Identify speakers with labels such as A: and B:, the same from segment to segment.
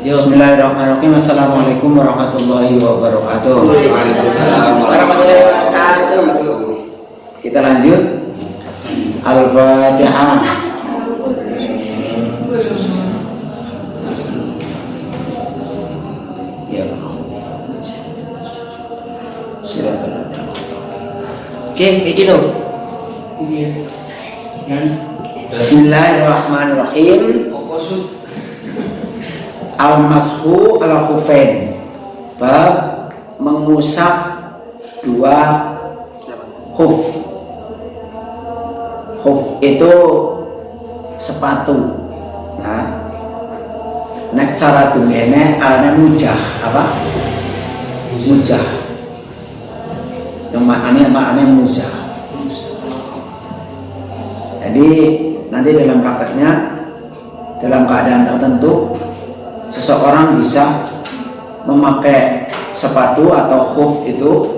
A: Bismillahirrahmanirrahim. Assalamualaikum warahmatullahi wabarakatuh.
B: Waalaikumsalam warahmatullahi wabarakatuh.
A: Kita lanjut. Al-Fatihah. Ya. Silakan.
B: Oke, ini dong.
A: Bismillahirrahmanirrahim. Al-mashu al-khufain. Bab mengusap dua khuf. Khuf itu sepatu. Nah, nek cara dunyane arane mujah apa? Mujah. Yang maknanya mujah. Jadi nanti dalam prakteknya, dalam keadaan tertentu, seseorang bisa memakai sepatu atau khuf itu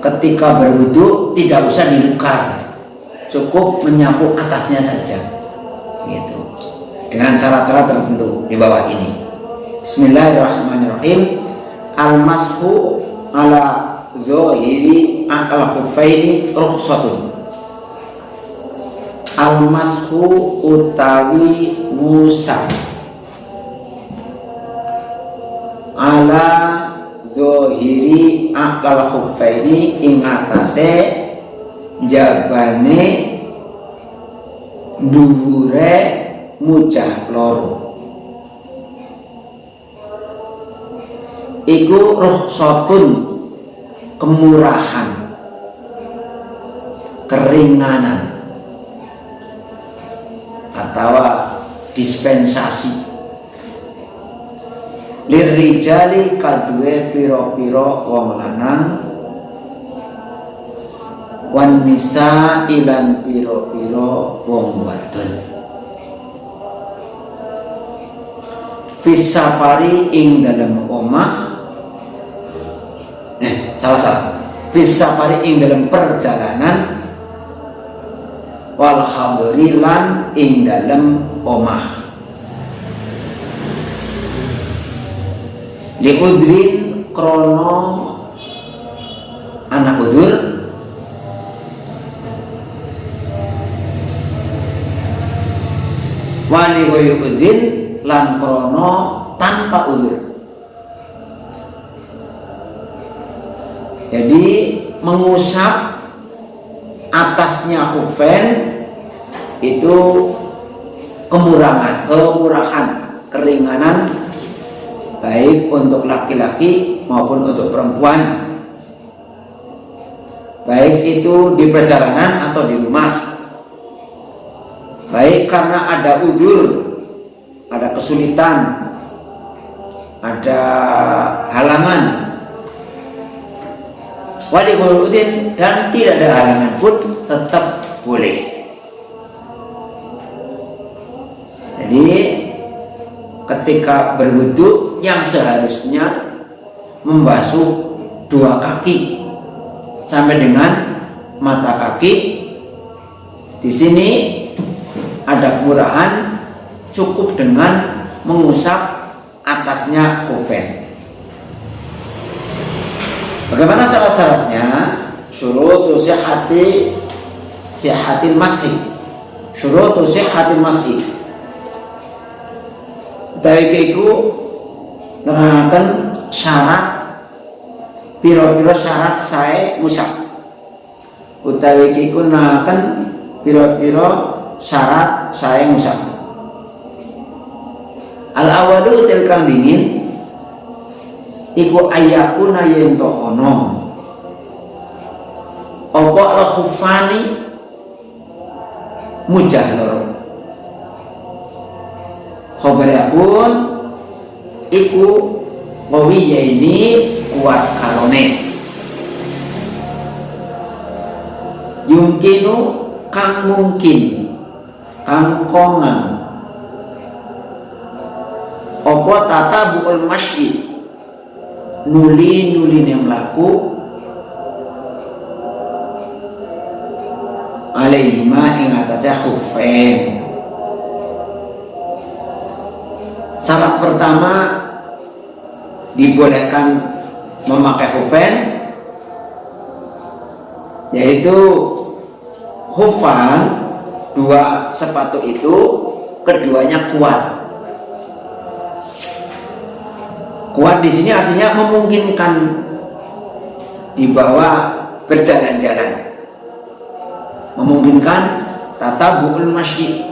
A: ketika berwudu tidak usah dilukar, cukup menyapu atasnya saja, gitu. Dengan cara-cara tertentu di bawah ini. Bismillahirrahmanirrahim. Al-mashu ala zahiri al-khuffaini rukhsatun. Al-mashu utawi ngusap ala zahiri akal khuffaini ing atase jabane dhuwure mujah loro iku rukhsatun, kemurahan, keringanan atau dispensasi lirijali kadue piro-piro wong lanang wan nisa ilan piro-piro wong wadon fis safari ing dalam omah salah fis safari ing dalam perjalanan wal khabri lan ing dalam omah li udrin krono anak udur wali wayu udrin lan krono tanpa udur. Jadi mengusap atasnya khufain itu kemurahan, keringanan baik untuk laki-laki maupun untuk perempuan, baik itu di perjalanan atau di rumah, baik karena ada udzur, ada kesulitan, ada halangan, wali mauludin, dan tidak ada halangan pun tetap boleh. Jadi ketika berwudu yang seharusnya membasuh dua kaki sampai dengan mata kaki, di sini ada kemurahan, cukup dengan mengusap atasnya khufain. Bagaimana syarat-syaratnya? Syurutu sihhatil mashi. Syurutu sihhatil mashi. Utawi iku nerangkan syarat piro-piro syarat sae ngusap. Utawi iku nerangkan piro-piro syarat sae ngusap. Al-awalu tilkang dingin iku ayakuna yento ono apa al-khufani mujah loro. Khobarnya pun iku ngawiya ini kuat karone yumkinu kang mungkin kang kongang apa tata buul masyi nuli yang melaku alaihima ing atasnya khufain Syarat pertama dibolehkan memakai hufen, yaitu hufan, dua sepatu itu keduanya kuat. Kuat di sini artinya memungkinkan dibawa berjalan-jalan, memungkinkan tata bukul masjid,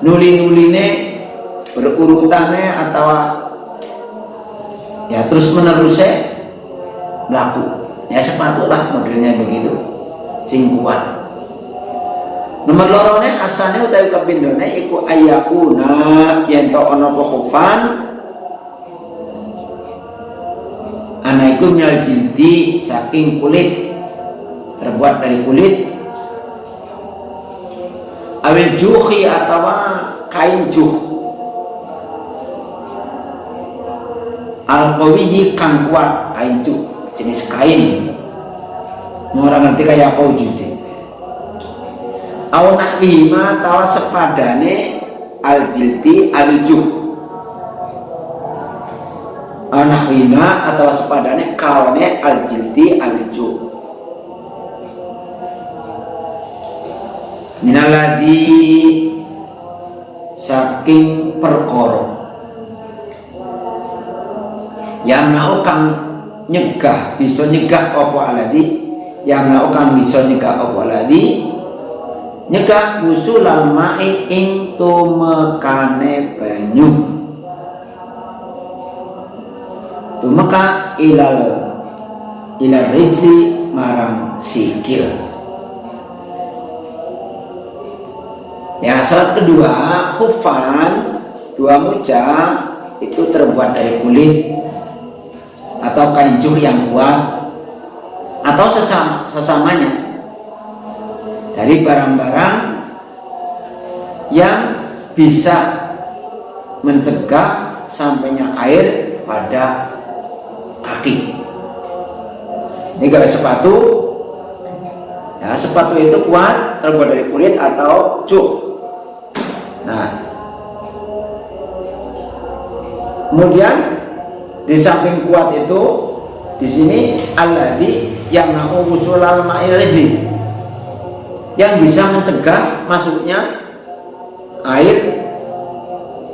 A: nuli-nuline berurutannya atau ya terus menerusnya berlaku. Ya sepatu lah modelnya begitu, sing kuat. Nomor lorone asane utawi kapindhone iku ayakuna yen to ana khufan ana iku minal jildi, saking kulit, terbuat dari kulit, awil juhi atau kain juh, al-qawiyi kang kuat, kain juh jenis kain, orang ngerti kayak apa wujudnya. Aw nahwihima tawa sepadane al-jildi al-juh, aw nahwihima atau sepadane kawane al-jildi al-juh. Minaladi saking perkara yang mau kang nyegah, bisa nyegah apa aladi, yang mau kang bisa nyegah apa aladi, nyegah usulal ma'i ing tumekane banyu, tumeka ilal rijli marang sikil. Ya, syarat kedua, khufan dua moja itu terbuat dari kulit atau kain juh yang kuat atau sesamanya dari barang-barang yang bisa mencegah sampainya air pada kaki. Ini kalau sepatu, ya sepatu itu kuat terbuat dari kulit atau juh. Nah, kemudian di samping kuat itu di sini alladzi yang nahu usulal ma'il rijli, yang bisa mencegah masuknya air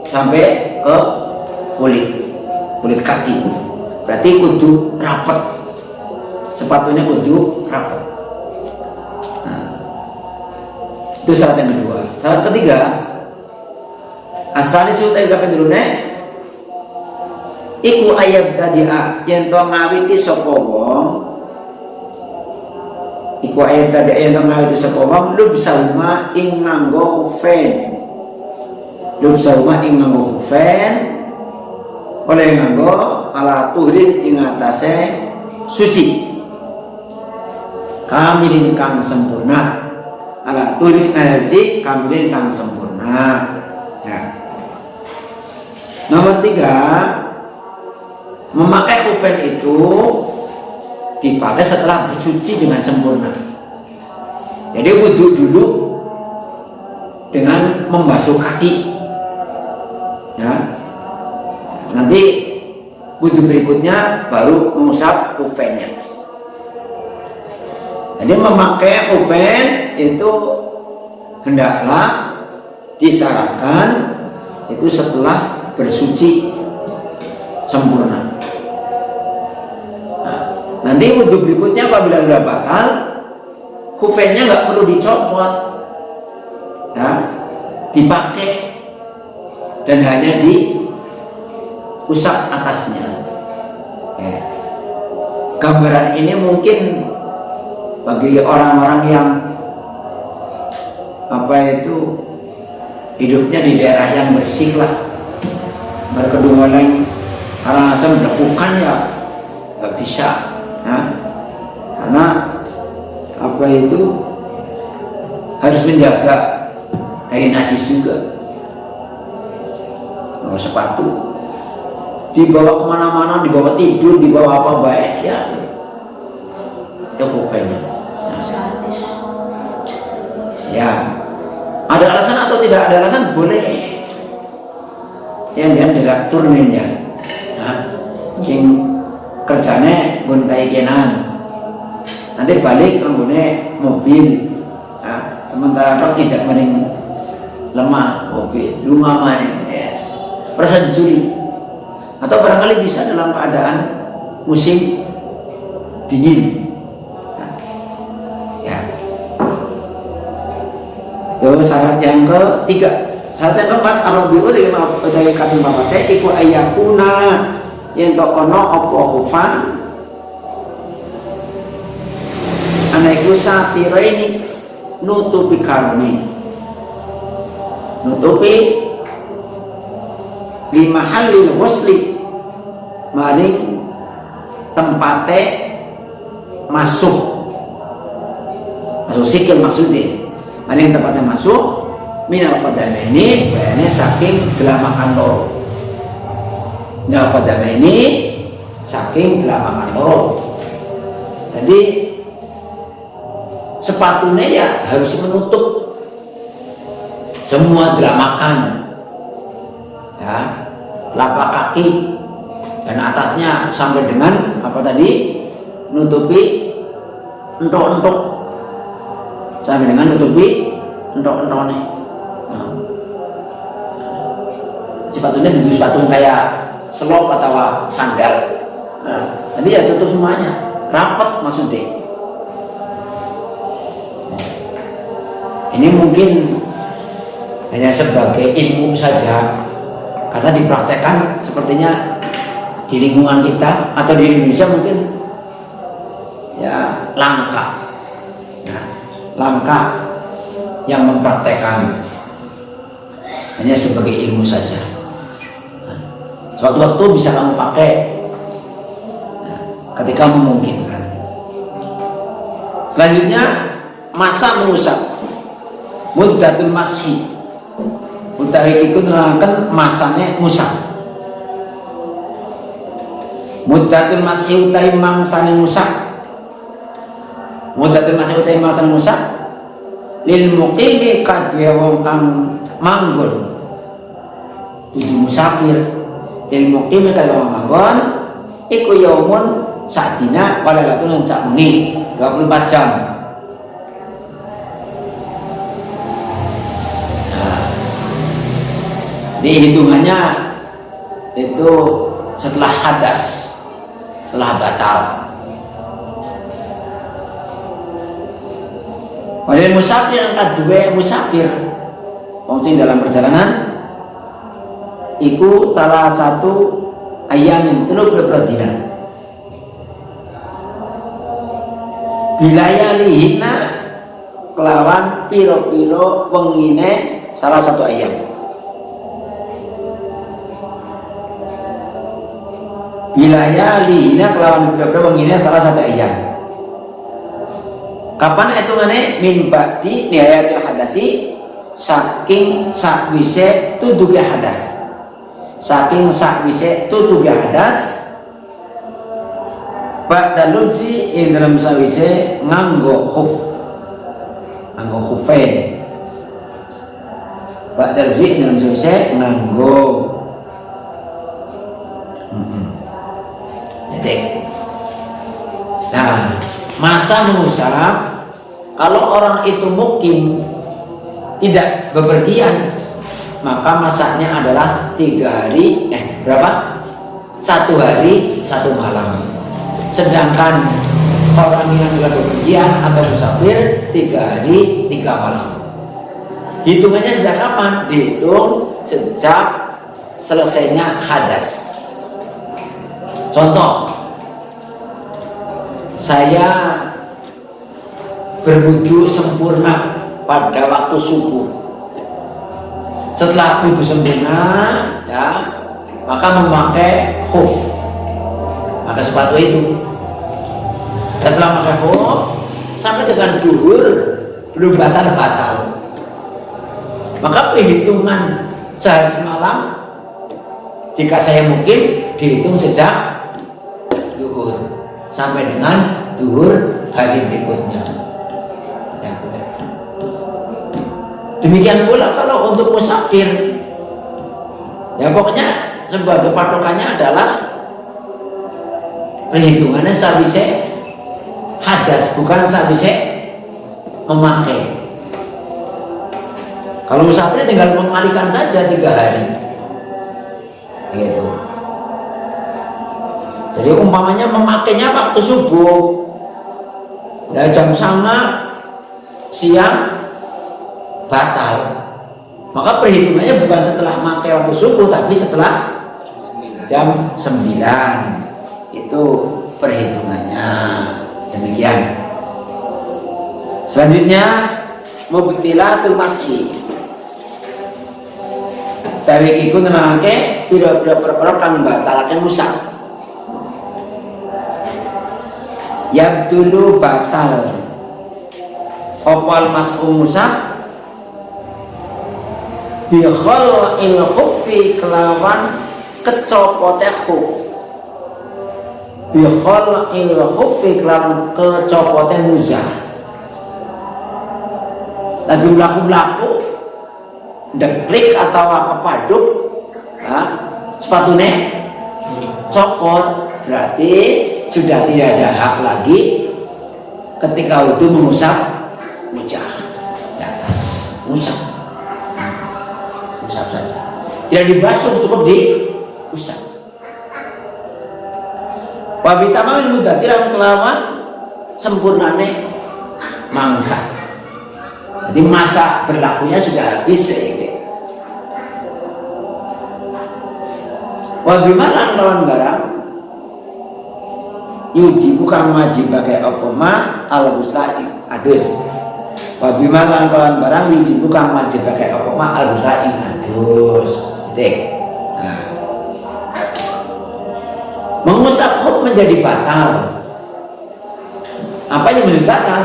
A: sampai ke kulit kaki. Berarti kudu rapat, sepatunya kudu rapat. Nah, itu syarat yang kedua. Syarat ketiga, asali sutai kapendulune iku ayat tadi'a yen to ngawiti sapa wong, iku ayat tadi'a yen to ngawiti sapa wong lub sauma ing nganggo hufen, lub sauma ing nganggo hufen oleh nganggo ala tuhrin ing atase suci kamilin kang sempurna, ala tuhrin haji kamilin kang sempurna. Ya. Nomor 3, memakai hufen itu dipakai setelah bersuci dengan sempurna. Jadi wudhu dulu dengan membasuh kaki, ya. Nanti wudhu berikutnya baru mengusap hufennya. Jadi memakai hufen itu hendaklah disyaratkan itu setelah bersuci sempurna. Nah, nanti wudhu berikutnya apabila sudah batal, hufennya nggak perlu dicopot, ya, dipakai dan hanya diusap atasnya. Ya. Gambaran ini mungkin bagi orang-orang yang hidupnya di daerah yang bersih lah, berkedungan Karangasem melakukan ya nggak bisa, ya. Karena harus menjaga dari najis juga. Kalau sepatu dibawa kemana-mana, dibawa tidur, dibawa apa baik ya hufennya. Ya, ada alasan atau tidak ada alasan boleh. yang dia direktur nih ya, nah, sing kerjane pun kayak kenan, nanti balik anggone mobil, nah, sementara kau kijak mending lemah mobil, rumah main, yes, perasaan dicuri, atau barangkali bisa dalam keadaan musim dingin, nah, ya, itu syarat yang ketiga. Syarat yang keempat, Arabiu dari kata bapaknya iku ayakuna yang tokono opo hufan anaiku satira ini nutupi karuni, nutupi lima halil wasli maring tempate masuk sikil maksudnya maring tempatnya masuk minal qadama ini bayarnya saking gelamakan loro, minal qadama ini saking gelamakan loro. Jadi sepatunya ya harus menutup semua gelamakan, ya, telapak kaki dan atasnya sampai dengan apa tadi, nutupi entok-entok, sampai dengan nutupi entok-entoknya. Sepatunya di sepatu kayak selop atau sandal, nah, jadi ya tutup semuanya, rapat maksudnya. Ini mungkin hanya sebagai ilmu saja, karena dipraktekkan sepertinya di lingkungan kita atau di Indonesia mungkin ya langka, nah, langka yang mempraktekkan, hanya sebagai ilmu saja. Suatu waktu bisa kamu pakai, nah, ketika memungkinkan. Selanjutnya masa mengusap, muddatul mashi, utawi iku nerangkan masane ngusap. Muddatul mashi utawi mangsane ngusap, muddatul mashi utawi mangsane ngusap lil muqimi kadhe wong kang manggon kudu musafir. Ilmu muqimi kalau manggon iku yaumun sadina walalatun sak bengi 24 jam. Nah, dihitungannya itu setelah hadas, setelah batal. Walil musafir angkat dua musafir wong sing dalam perjalanan iku salah satu ayamin 30 dina bilayalihina kelawan piro-piro wengine salah satu ayam. Bilayalihina kelawan piro-piro wengine salah satu ayam. Kapan hitungannya? Min ba'di nihayatil hadasi, saking sakwise tuduge hadas, saking sakwise tutuge hadas, ba'da lubsi ing dalam sawise nganggo khuf, nganggo khufain, ba'da lubsi ing dalam sawise nganggo jadi. Nah, masa mengusap kalau orang itu mukim tidak bepergian, maka masaknya adalah 3 hari, berapa? 1 hari 1 malam. Sedangkan orang yang telah bepergian atau musafir 3 hari 3 malam. Hitungannya sejak kapan? Dihitung sejak selesainya hadas. Contoh, saya berwudu sempurna pada waktu subuh. Setelah wudu sempurna, ya, maka memakai khuf, maka sepatu itu. Dan setelah memakai khuf sampai dengan duhur belum batal. Maka perhitungan sehari semalam, jika saya mungkin dihitung sejak duhur sampai dengan duhur hari berikutnya. Demikian pula kalau untuk musafir, Ya pokoknya sebagai patokannya adalah perhitungannya sabise hadas, bukan sabise memakai. Kalau musafir tinggal mengalihkan saja 3 hari gitu. Jadi umpamanya memakainya waktu subuh ya, jam 9 siang batal, maka perhitungannya bukan setelah memakai waktu subuh, tapi setelah jam 9 itu perhitungannya. Demikian. Selanjutnya mubtilatul masih. Tapi iku nerangke pira-pira perkara kang batalake musaf. Yabdulu batal opal mas'um musaf bi khal'il khuffi kelawan kecopote khuf. Bi khal'il khuffi kelawan kecopote muzah. Lagi mlaku-mlaku deklik atau kepaduk sepatunya copot, berarti sudah tidak ada hak lagi ketika wudu mengusap wajah di atas, usap saja, tidak dibasuh, cukup diusap. Wabitamamin mudatiran kelawan sempurnane mangsa, jadi masa berlakunya sudah habis. Wabimalan lawan barang yuji bukan wajib pakai opoma al buslai adus. Wabimalan lawan barang yuji bukan wajib pakai opoma al buslai adus. Nah, mengusap hub menjadi batal. Apa yang menjadi batal?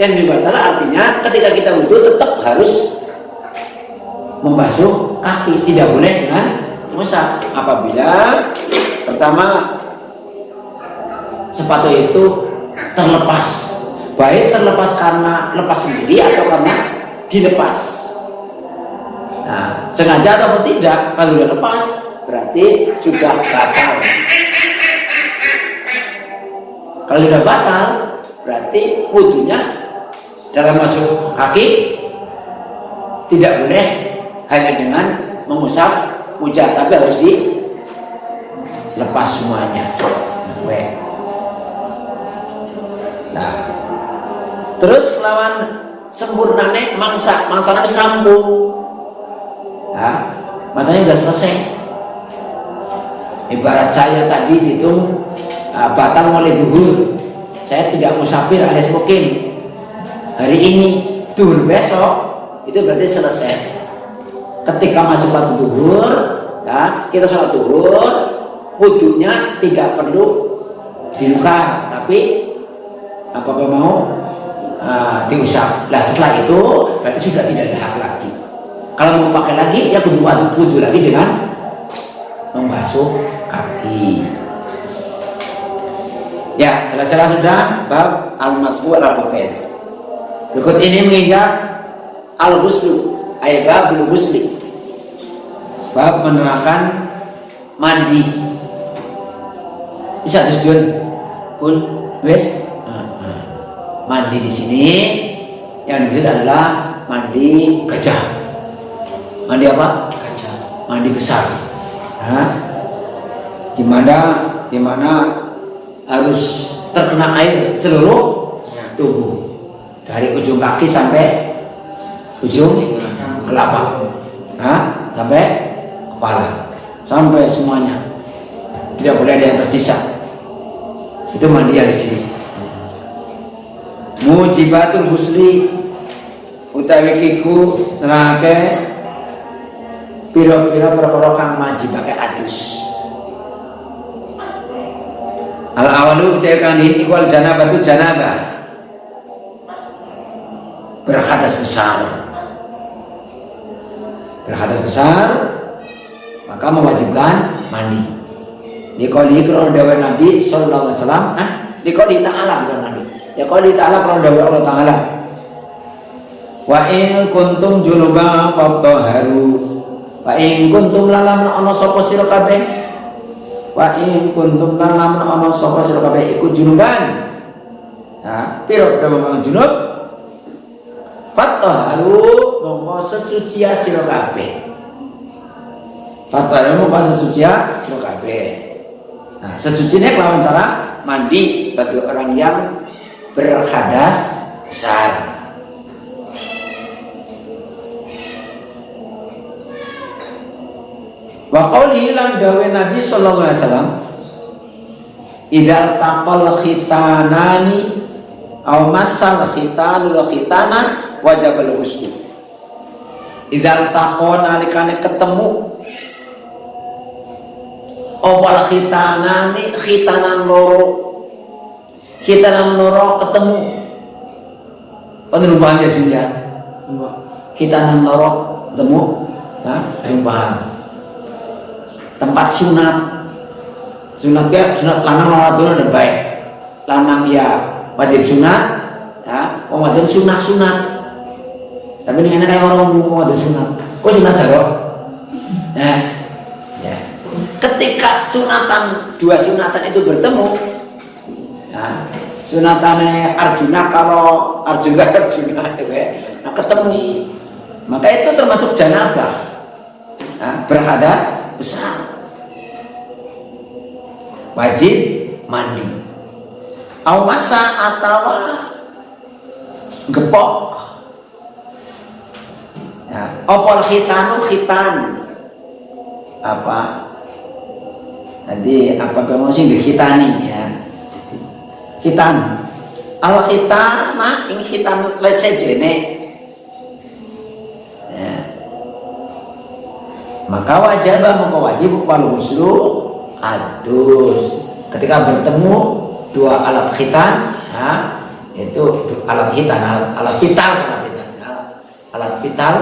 A: Yang menjadi batal artinya ketika kita wudhu tetap harus membasuh kaki, tidak boleh dengan musaf. Apabila pertama sepatu itu terlepas, baik terlepas karena lepas sendiri atau karena dilepas. Nah, sengaja atau tidak, kalau sudah lepas berarti sudah batal. Kalau sudah batal berarti wudhunya dalam masuk kaki tidak boleh hanya dengan mengusap wajah, tapi harus dilepas semuanya. Nah, terus melawan sempurnane mangsanya wis rampung. Nah, masanya sudah selesai. Ibarat saya tadi dihitung batal mulai duhur, saya tidak musafir alias mukim hari ini, duhur besok, itu berarti selesai. Ketika masuk waktu duhur, ya, kita sholat duhur, wudhunya tidak perlu diluka, tapi apakah mau diusap. Nah, setelah itu berarti sudah tidak ada hak lagi. Kalau mau pakai lagi, ya kudu wudhu lagi dengan membasuh kaki. Ya, selesai sudah bab al-masbu al-khuffain. Berikut ini menginjak al-ghuslu, ayat babul ghusli, bab menerangkan mandi. Bisa tujuan pun wes mandi di sini yang dilihat adalah mandi gajah. Mandi apa? Gajah. Mandi besar. Nah, dimana harus terkena air seluruh tubuh, dari ujung kaki sampai ujung telapak, sampai kepala, sampai semuanya, tidak boleh ada yang tersisa. Itu mandi yang di sini. Mujibatul husli utawi kiku nerake pira-pira perkara kang majibake adus. Al awalu kita kang ikwal janabah itu janabah berhadas besar. Berhadas besar maka mewajibkan mandi. Dikali kalau dawuh Nabi sallallahu alaihi wasallam, dikali ta'ala bukan Nabi. Ya qali ta'ala kalau dawuh Allah Ta'ala. Wa in kuntum junuban fatahharu. Wa in kuntum lalam ana sapa sira kabeh. Wa in kuntum lalam ana sapa sira kabeh iku junuban. Nah, piro berapa junub? Fatahharu mongko sesuci sira kabeh. Fatahharu mongko sesuci sira kabeh. Nah, sesucinya kelawan cara mandi bagi orang yang berhadas besar. Wa qauli lan dawe Nabi sallallahu alaihi wasallam idza taqal khitanani aw masal khitanul khitana wajibul ghusl. Idza taqon nalikane ketemu awal khitanani khitanan loro ketemu perubahannya juga khitanan loro ketemu perubahan tempat sunat lanang lawan wadon ada baik lanang ya wajib sunat ya wadon sunat tapi ini kayak orang ngomong wadon sunat kok sunat jaro ya ketika dua sunatan itu bertemu ya, sunatannya Arjuna kalau Arjuna nah ketemu maka itu termasuk janabah ya, berhadas besar wajib mandi au masa atau gepok ya, opol khitan apa tadi apa kamu sih khitani ya khitan al khitana ing khitan lecejene ya. Maka wajib wal ghuslu adus ketika bertemu dua alat khitan ya, itu alat khitan alat vital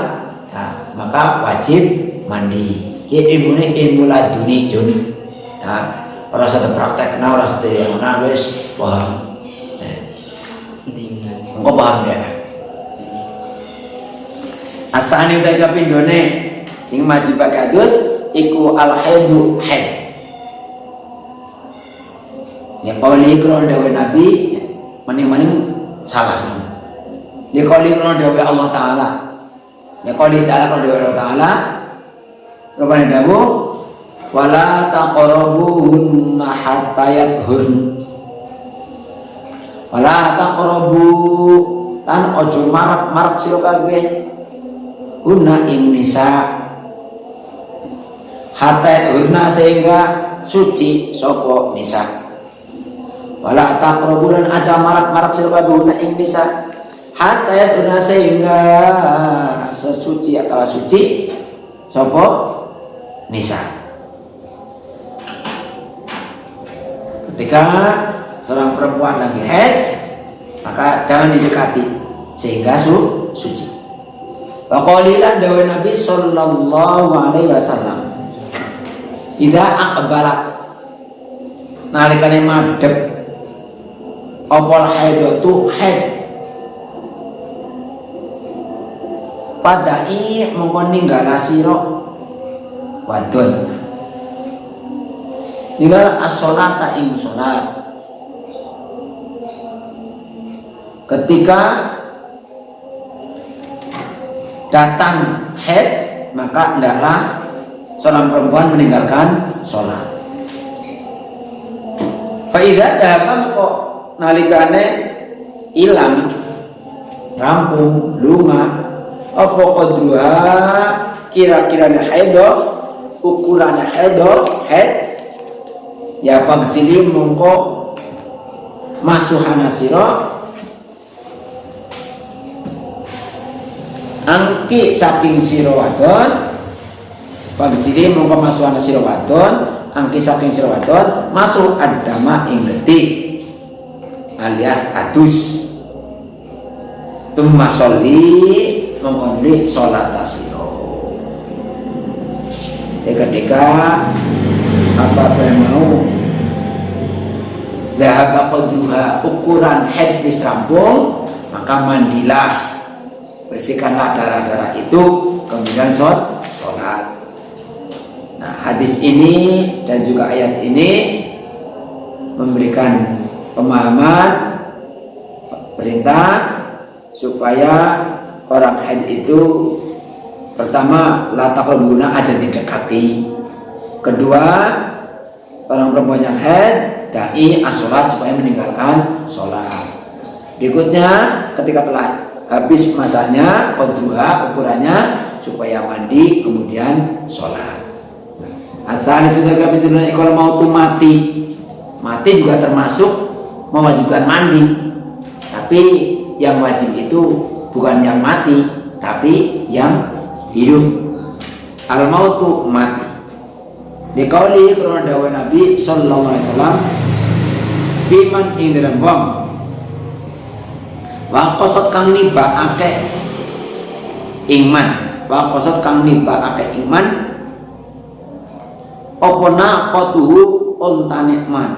A: ya, maka wajib mandi ya ilmu laduni jun ya, orang satu praktek orang satu yang wis paham engko paham ya asane udah kapindhone sing wajib adus iku al haidu haid ya kali krono dawuh Nabi maning-maning salah ya kali krono dawuh Allah taala ya kali taala krono dawuh Allah taala rupane dawuh wala taqrabuhunna hatta yadhhurn wala taqrabu lan ojo marak sira kabeh guna ing nisa hatta yadhhurna sehingga suci sapa nisa wala taqrabu lan aja marak sira kabeh guna ing nisa hatta yadhhurna sehingga sesuci atau suci sapa nisa. Ketika seorang perempuan lagi haid maka jangan didekati sehingga suci. Wa qalilan dawuh Nabi sallallahu alaihi wasallam idza aqbalat nalikane madhep opol haidatu haid padai mongko ninggala sira wadon ninggal as-sholata ing sholat ketika datang haid maka hendaklah seorang perempuan meninggalkan sholat. Fa idza dhahaba kok nalikane ilang rampung lunga apa qadruha kira-kirane haido ukurane haido haid ya fagsili mongko masuhana sira angki saking sira wadon fagsili mongko masuhana sira wadon angki saking sira wadon masuk adama ing getih alias adus tumma sholli mongko li salat sira ketika apa yang mau dahaba qadruha ukuran haid wis rampung maka mandilah bersihkanlah darah-darah itu kemudian sholat hadis ini dan juga ayat ini memberikan pemahaman perintah supaya orang haid itu pertama la taqrabuna, ada didekati. Kedua, orang perempuan yang haid dai as-sholat, supaya meninggalkan sholat. Berikutnya, ketika telah habis masanya qadruha, ukurannya, supaya mandi kemudian sholat. Asal sudah kami turunan kalau mau tuh mati juga termasuk mewajibkan mandi. Tapi yang wajib itu bukan yang mati, tapi yang hidup. Al mautu mati. Dikauli karena dawuh Nabi sallallahu alaihi wasallam, "Fiman ing dalam wong wa qasad kang nibakake iman, wa qasad kang nibakake iman apa naqatuhu untane man.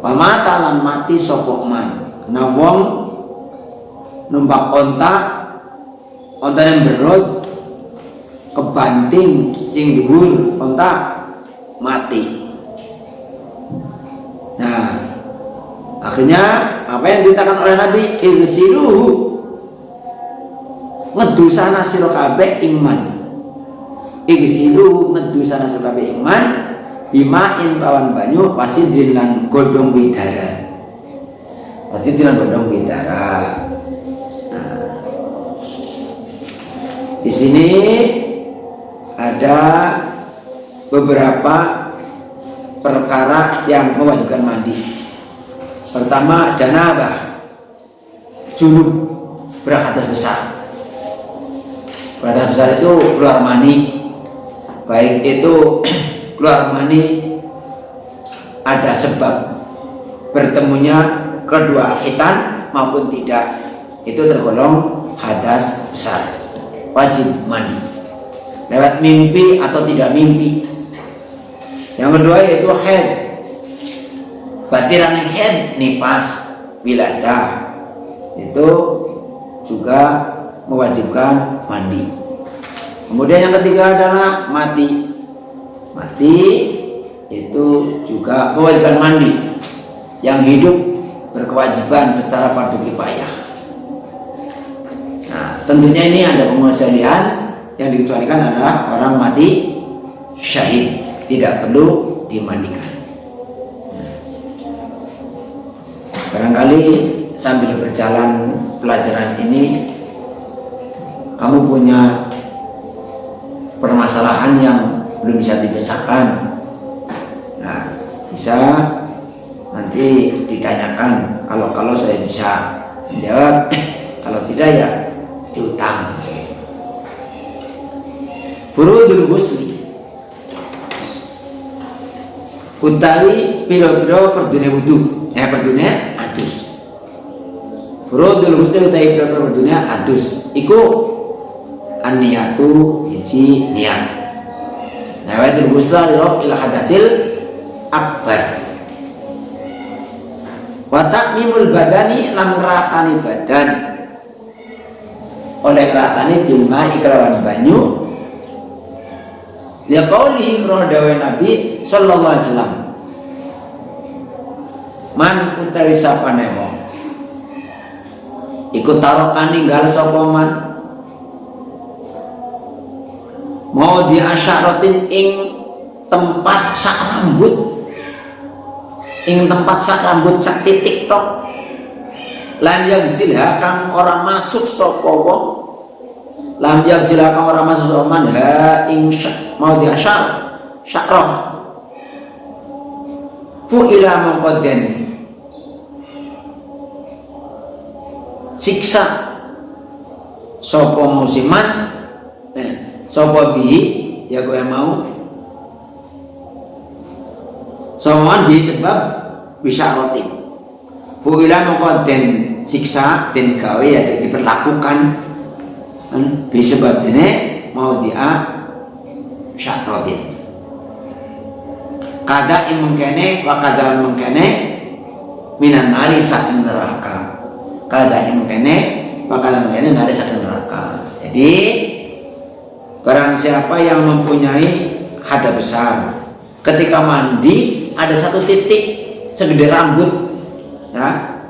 A: Pamatalan mati sapa man." Nah wong numpak onta yang berot kebanting sing dhuwur, onta mati. Nah akhirnya apa yang diberitakan oleh Nabi, irsiluhu, ngedusana sira kabeh iman, irsiluhu ngedusana sira kabeh iman bimain lawan banyu wasidrin lan godhong widara, wasidrin lan godhong widara. Di sini ada beberapa perkara yang mewajibkan mandi. Pertama, janabah, junub, berhadas besar. Berhadas besar itu keluar mani, baik itu keluar mani ada sebab bertemunya kedua khitan maupun tidak, itu tergolong hadas besar, wajib mandi. Lewat mimpi atau tidak mimpi. Yang kedua yaitu haid, batiran haid, nifas, wiladah, itu juga mewajibkan mandi. Kemudian yang ketiga adalah mati. Mati itu juga mewajibkan mandi. Yang hidup berkewajiban secara fardu kifayah. Nah, tentunya ini ada pengecualian. Yang dikecualikan adalah orang mati syahid, tidak perlu dimandikan. Barangkali sambil berjalan pelajaran ini kamu punya permasalahan yang belum bisa dipecahkan. Nah, bisa nanti ditanyakan. Kalau saya bisa menjawab, kalau tidak ya diutang. Furudul husli, utawi piro-piro perdune wudu, perdune adus. Furudul husli utawi piro-piro perdune adus iku an-niyatu, hiji niat. Nawaitul ghusla ila hadatsil akbar. Wa ta'mimul badani lan ratani badan. Oleh ratani bil ma'i kelawan banyu. Liqaulihi karena dawuh Nabi sallallahu alaihi wasallam, man utawi sapane wong iku tarokan ninggal sapa man mau di asyaratin ing tempat sak rambut, ing tempat sak rambut sak titik tok, lan yang silha kang ora masuk sapa wong, lam yang silakan orang masuk soman ha ing mau di asyar syarah fu ila mengkoden siksa sopo musiman sopo bi ya gue mau soman bi sebab bisa roti fu ila mengkoden siksa dan gawe ya diperlakukan disebab ini mau dia syakrotin kada yang mengkene wa kada mengkene minan nari saking neraka, kada yang mengkene wa kada mengkene nari saking neraka. Jadi Barang siapa yang mempunyai hadas besar, ketika mandi ada satu titik segede rambut ya,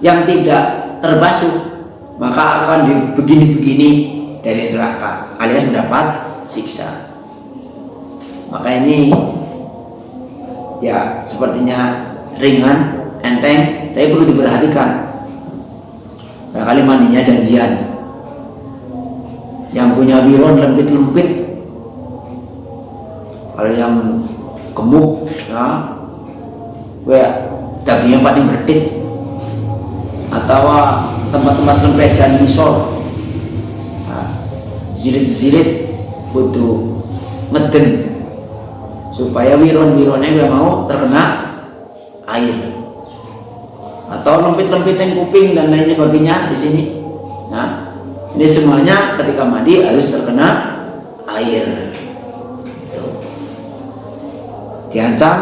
A: yang tidak terbasuh, maka akan begini-begini dari neraka alias mendapat siksa. Maka ini ya sepertinya ringan, enteng, tapi perlu diperhatikan. Barangkali mandinya janjian, yang punya wiron lempit-lempit, kalau yang gemuk ya dagingnya paling berdit, atau tempat-tempat lembek dan misol zirit-zirit butuh ngeden supaya wiron-wironnya gak mau terkena air, atau lempit-lempitin kuping dan lain sebagainya di sini. Nah, ini semuanya ketika mandi harus terkena air. Diancam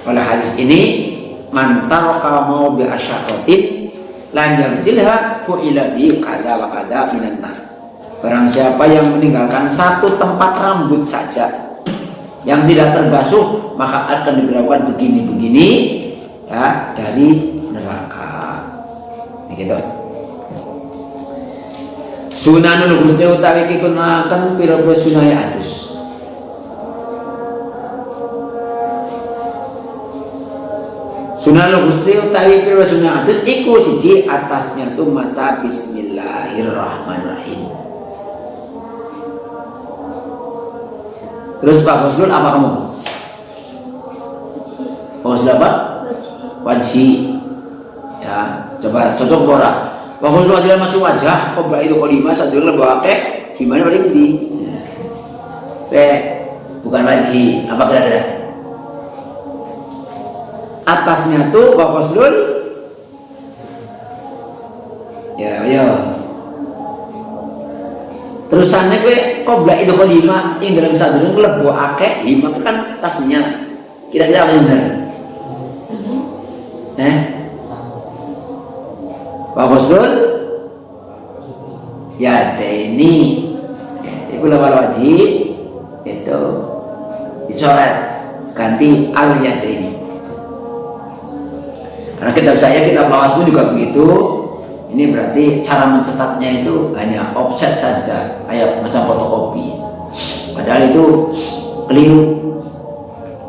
A: oleh hadis ini, man taraka mau bi asyaratin lan yaghsilha fu'ila bi kada wa kada minan nar. Barang siapa yang meninggalkan satu tempat rambut saja yang tidak terbasuh, maka akan diberlakukan begini-begini ya dari neraka. Begitu. Sunanul husni utawi kikunaken pira-pira sunah atus. Sunanul husni utawi pira sunah atus iku siji atasnya tuh maca bismillahirrahmanirrahim. Terus Pak Husnul apa kamu? Pak Husnul apa? Wajib. Ya, coba cocok ora. Pak Husnul adalah masuk wajah, kok itu kolima sadurung lebake gimana paling di? Bukan wajib, apa kira-kira? Atasnya tuh Pak Husnul. Ya. Terusannya gue kobra itu kolima yang dalam sadurung lebokake hima kan tasnya. Kira-kira apa yang benar? Pak Husnul ya ini itu lafal wajib itu dicoret ganti al yadaini. Karena kitab saya, kitab Lawasmu juga begitu. Ini berarti cara mencetaknya itu hanya offset saja, kayak macam fotokopi. Padahal itu keliru.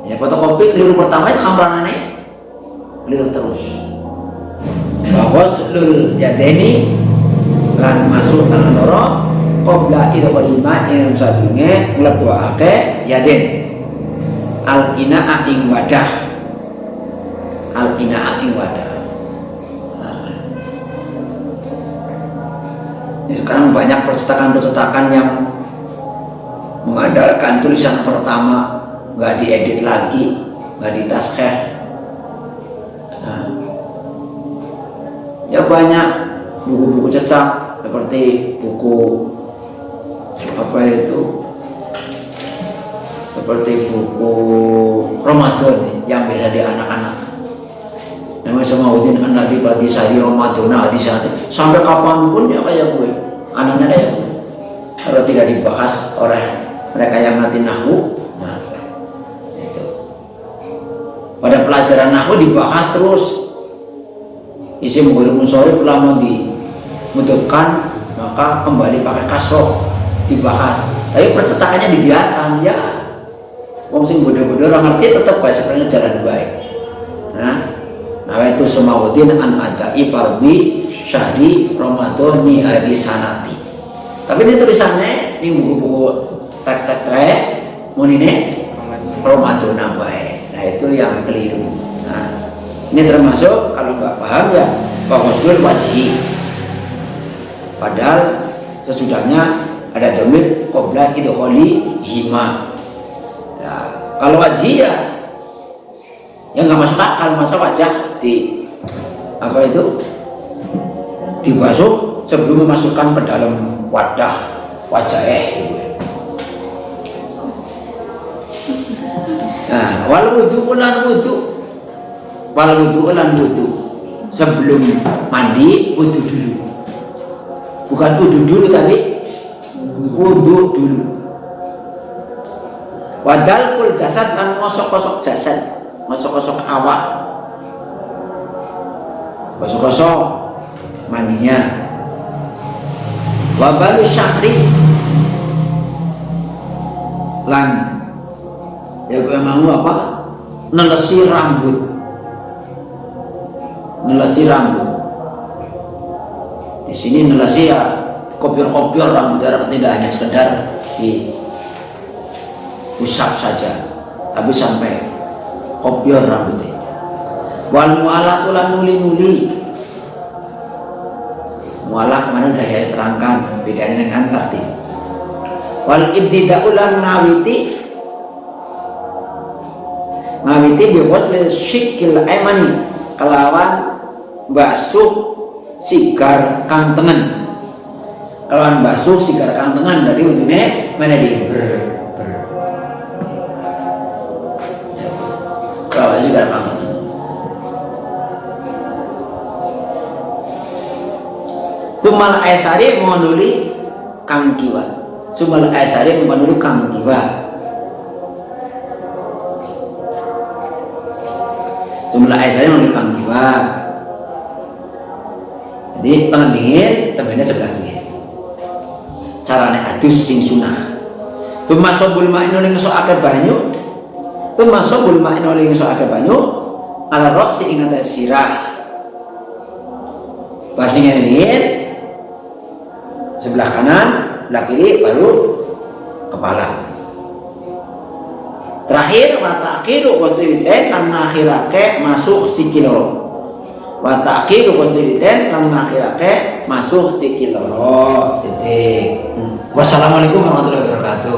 A: Ya, fotokopi keliru pertama itu hamranane keliru terus. Bahwa sulul yadeni lan masuk tangan loro qabla ida qalima ing sadurunge mlebokake yaden al ina'a ing wadah. Al ina'a ing wadah. Sekarang banyak percetakan-percetakan yang mengandalkan tulisan pertama, nggak diedit lagi, nggak ditaskeh. Ya banyak buku-buku cetak seperti buku apa itu, seperti buku Ramadan yang biasa di anak-anak. Namanya Samauddin An-Nadibati Sari Ramadana hadis-hadis sampai kapanpun ya kayak gue anaknya kayak gue. Kalau tidak dibahas oleh mereka yang nanti nahwu, nah itu pada pelajaran nahwu dibahas terus. Isi murid musorib lama dimudahkan, maka kembali pakai kasroh dibahas. Tapi percetakannya dibiarkan ya. Wong sing bodoh-bodoh orang ngerti tetap bahasa jalan baik. Nah itu Samauddin An-Adai Fardi Syahri Ramadhani Hadisanati. Tapi ini tulisannya ini buku-buku tek-tek munine Ramadan baik. Nah itu yang keliru. Nah ini termasuk kalau nggak paham ya Pak Husnul wajib. Padahal sesudahnya ada dhamir qabla idkhali hima. Nah, kalau wajib ya nggak masuk akal, masa wajah di apa itu dibasuh sebelum memasukkan ke dalam wadah wajah Nah, wal wudu sebelum mandi wudu dulu, bukan wudu dulu tapi wudu dulu. Wadalkul jasad lan ngosok-ngosok jasad, ngosok-ngosok awak, gosok-gosok mandinya. Wabalu syahri lan ya gue mau apa? Nelesi rambut. Di sini nelesi ya kopior-kopior rambut, tidak hanya sekedar di usap saja, tapi sampai kopior rambutnya. Wal mu'alatu lan nuli-nuli. Mu'alak mana udah ya terangkan bedanya dengan tadi. Wal ibtida'u lan ngawiti biwasl syikil aymani kelawan basuh sigar kang tengen. Kelawan basuh sigar kang tengen dari ujungnya mana di kelawan sigar kang tengen. Sumal aisari mengunuli kang kiwa. Sumal aisari mengunuli kang kiwa. Sumal aisari mengunuli kang kiwa. Jadi tangan dingin, temennya segar dingin. Carane adus sing sunah. Tumasobul ma'in oleh ngesokake banyu. Tumasobul ma'in oleh ngesokake banyu. Ala roksi ingat sirah. Basingnya dingin. Sebelah kanan, sebelah kiri, baru kepala. Terakhir, watakhiru wasdiliten lan ngakhirake masuk sikiloro. Watakhiru wasdiliten lan ngakhirake masuk sikiloro. Titik. Wassalamualaikum warahmatullahi wabarakatuh.